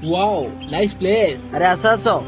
Wow nice place. अरे असं असो.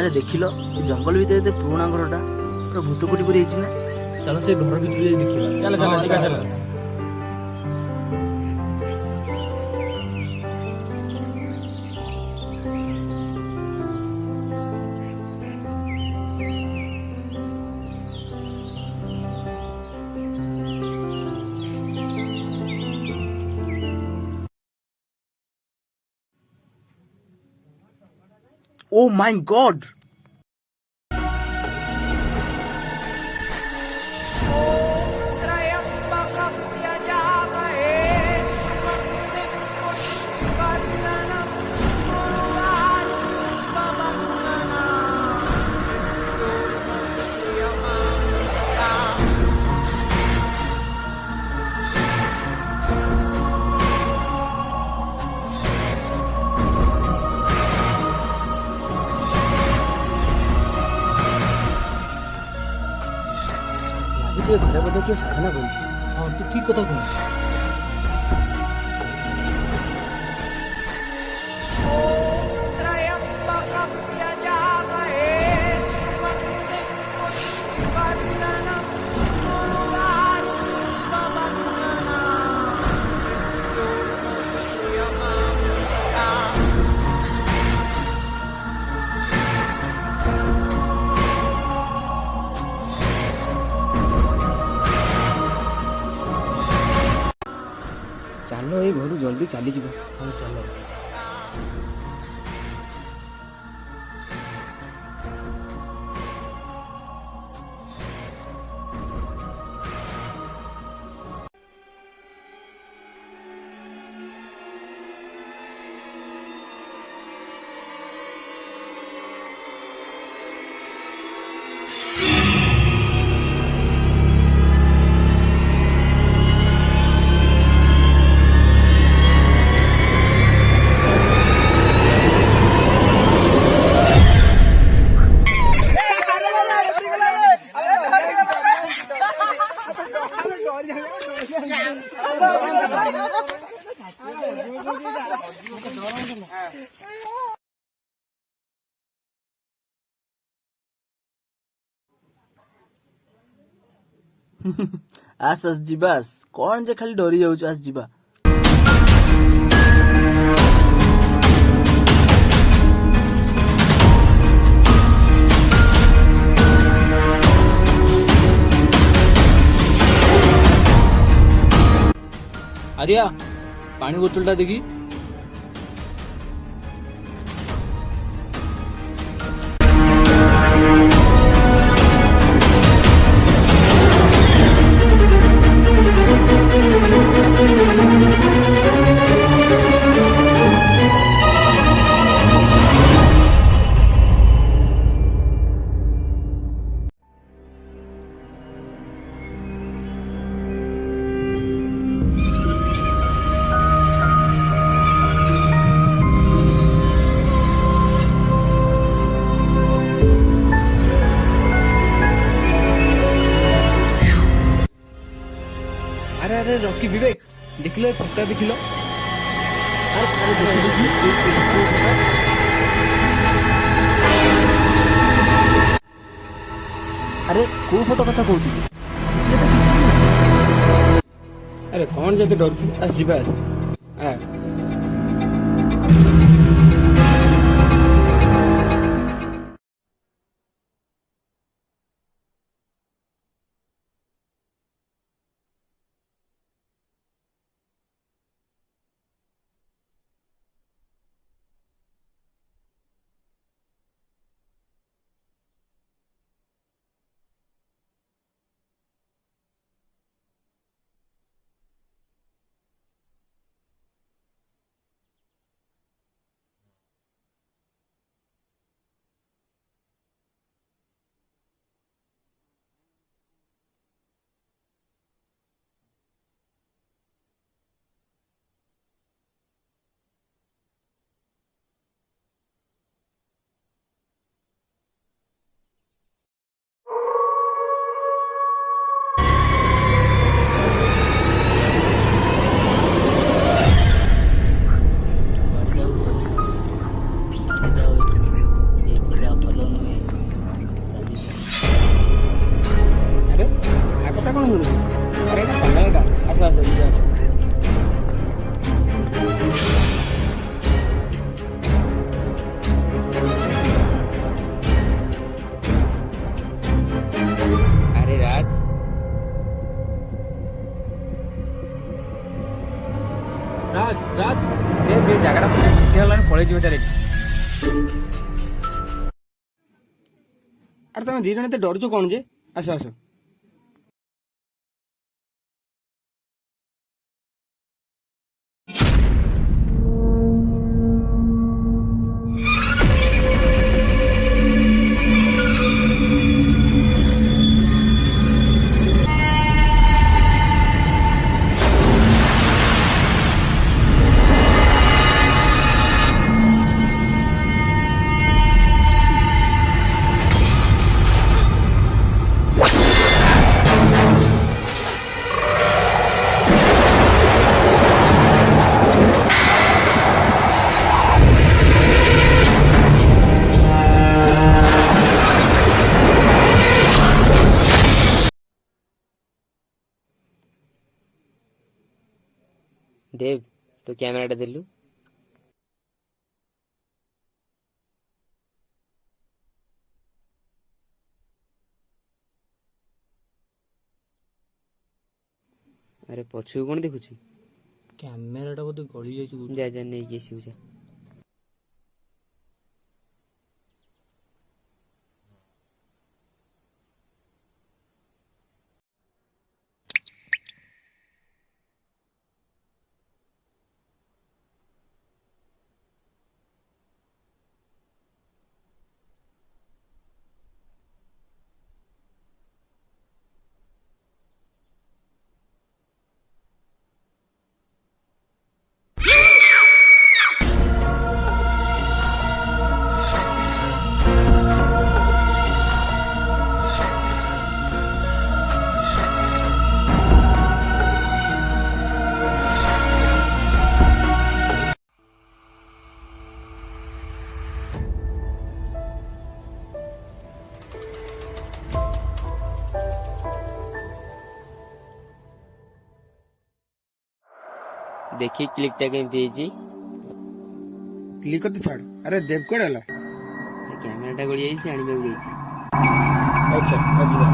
अरे देखिल जंगल भितर पुराणा घरटा पूरा भूत कोटी परी ना. चलो से घर भीतर जाई देखिबा. चल चल चल. Oh my God! घरे बोधे किए साधना कर. हाँ तू ठीक कथा कहू. चलो ये घर जल्दी चली जा. हाँ चलो. ଆସ ଯିବା କଣ ଯେ ଖାଲି ଡରି ଯାଉଛୁ ଆସ ଯିବା। ଆରିଆ ପାଣି ବୋତଲଟା ଦେଖି। আরে আরে রকি বিবেক দেখিল এ ফটোটা দেখিল। ଆରେ କୋଉ ଫଟୋ କଥା କହୁଥିଲି? ଏଥିରେ ତ କିଛି ବି ନାହିଁ। ଆରେ କଣ ଯଦି ଡରୁଛୁ ଆସ ଯିବା ଆସ। আরে ଆ କଥା କଣ ଶୁଣୁଛୁ? ଆରେ ଏଇଟା ପାଗଳଟା। ଆସ ଆସ ଯିବା ଆସ। আরে রাজ রাজ রাজ ଏ ଜାଗାଟା ଠିକ ହେଲାଣି ପଳେଇ ଯିବ ଚାଲେ। ଆରେ ତମେ ଦି ଜଣ ଏତେ ଡରୁଛ କଣ ଯେ? ଆସ ଆସ। देव तो कैमराटा देलु अरे पछु कौन देखु କ୍ୟାମେରାଟା ବୋଧେ ଗଳି ଯାଇଛି। जा जा नहीं के सिउ जा देखिए क्लिक टा केमती ହେଇଛି କ୍ଲିକ୍ ତ ଛାଡ। ଆରେ ଦେବ କୁଆଡେ ହେଲା? କ୍ୟାମେରା ଟା ଗଳି ଯାଇଛି ଆଣିବାକୁ ଯାଇଛି। ଆଚ୍ଛା ଯିବା।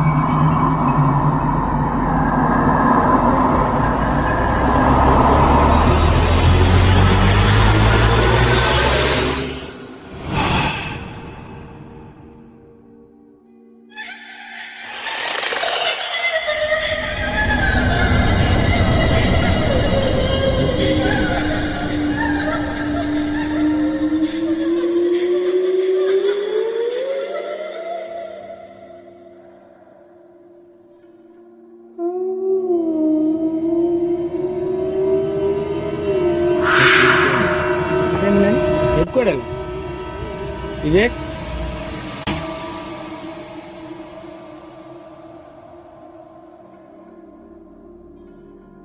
ଦେବ କୁଆଡେ ହେଲା? ବିବେକ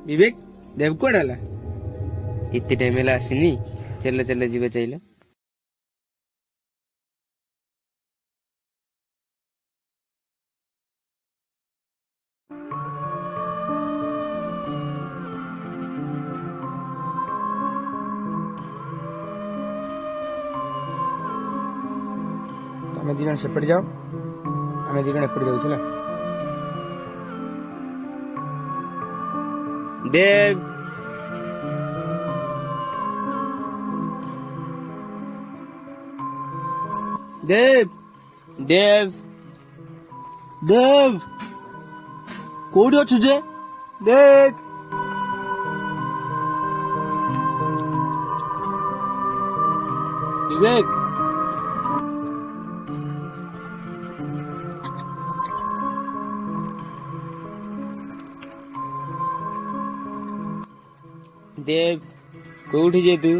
ବିବେକ ଦେବ କୁଆଡେ ହେଲା? ଏତେ ଟାଇମ ହେଲା ଆସିନି। ଚାଲ ଚାଲ ଯିବା ଚାଇଲ। ତମେ ଦି ଜଣ ସେପଟେ ଯାଅ, ଆମେ ଦି ଜଣ ଏପଟେ ଯାଉଛୁ ହେଲା। ଦେବ ଦେବ ଦେବ ଦେବ କୋଉଠି ଅଛୁ ଯେ? ଦେବ ବିବେକ ଦେବ କୋଉଠି ଯେ ତୁ?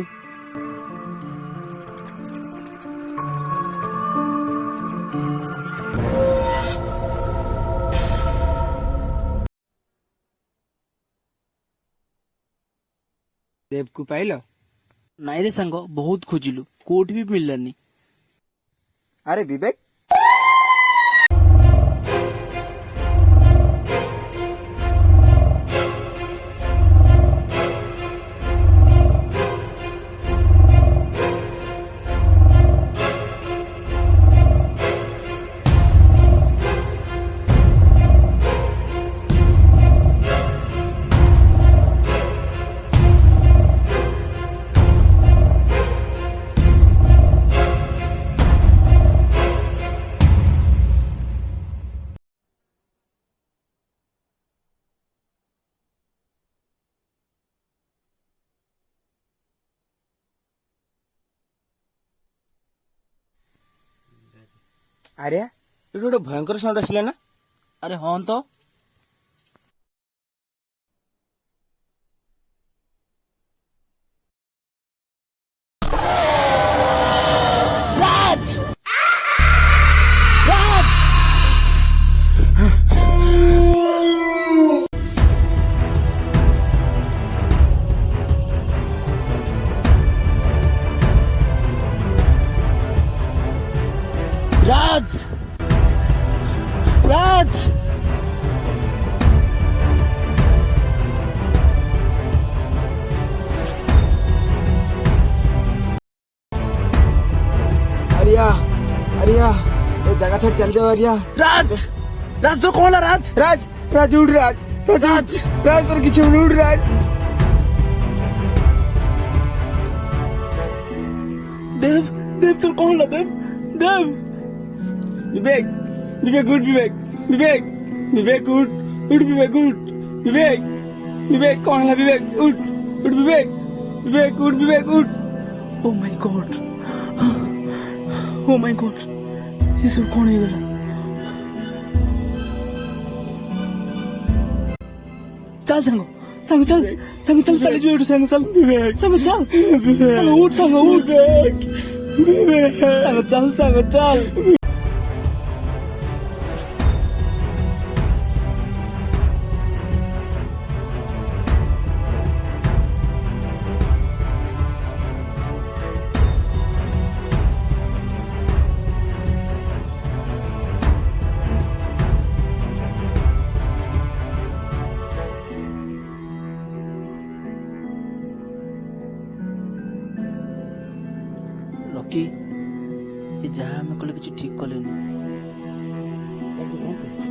ଦେବକୁ ପାଇଲ? ନାଇଁରେ ସାଙ୍ଗ, ବହୁତ ଖୋଜିଲୁ, କୋଉଠି ବି ମିଳିଲାନି। ଆରେ ବିବେକ ଆରେ ଏଠି ଗୋଟେ ଭୟଙ୍କର ସାଉଣ୍ଡ ଆସିଲା ନା? ଆରେ ହଁ ତ। ରାଜ! ରାଜ! রাজ! রাজ! आर्या आर्या ये जगह छोड़ चल जाओ आर्या। राज! राज तो कौन है राज? राज राज उड़ राज राज राज तेरे किसी में उड़ राज। देव देव तो कौन है देव? देव! विवेक विवेक उठ विवेक विवेक विवेक उठ उठ विवेक उठ विवेक विवेक कौन है विवेक उठ उठ विवेक विवेक उठ विवेक उठ। Oh my God, oh my God, ये सब कौन है गला? चल संग संग चल संग चल चल जो संग चल विवेक संग चल संग उठ संग उठ विवेक संग चल ଠିକ କଲେନି। ତାହେଲେ କଣ କରୁଛୁ?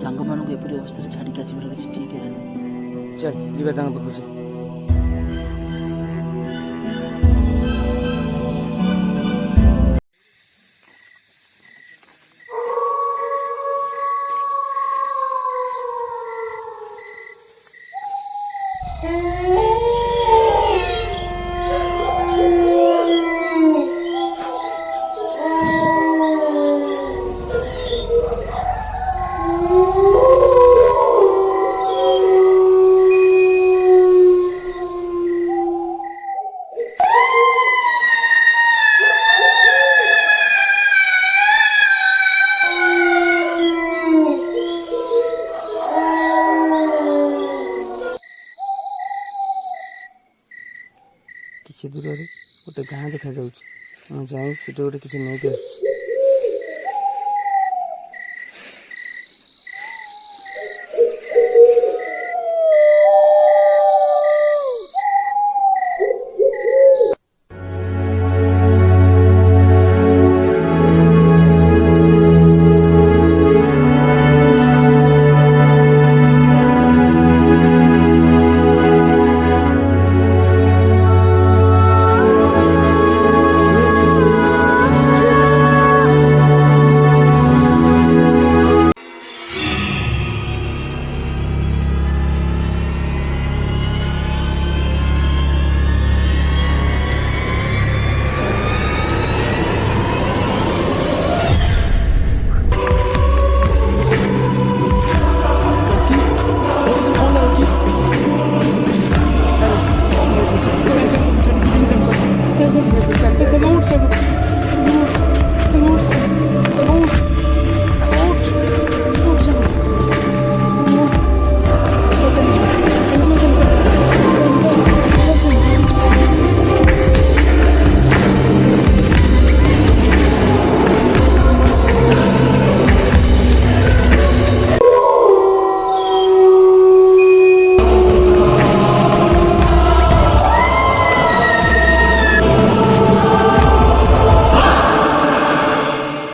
ସାଙ୍ଗମାନଙ୍କୁ ଏପରି ଅବସ୍ଥାରେ ଛାଡ଼ିକି ଆସିବାର କିଛି ଠିକ ହେଲାନି। ଚାଲ ଯିବା ତାଙ୍କ ପାଖକୁ ଚାଲ। କିଛି ଦୂରରେ ଗୋଟେ ଗାଁ ଦେଖାଯାଉଛି। ମୁଁ ଯାଇ ସେଠି ଗୋଟେ କିଛି ନେଇକି ଆସୁଛି।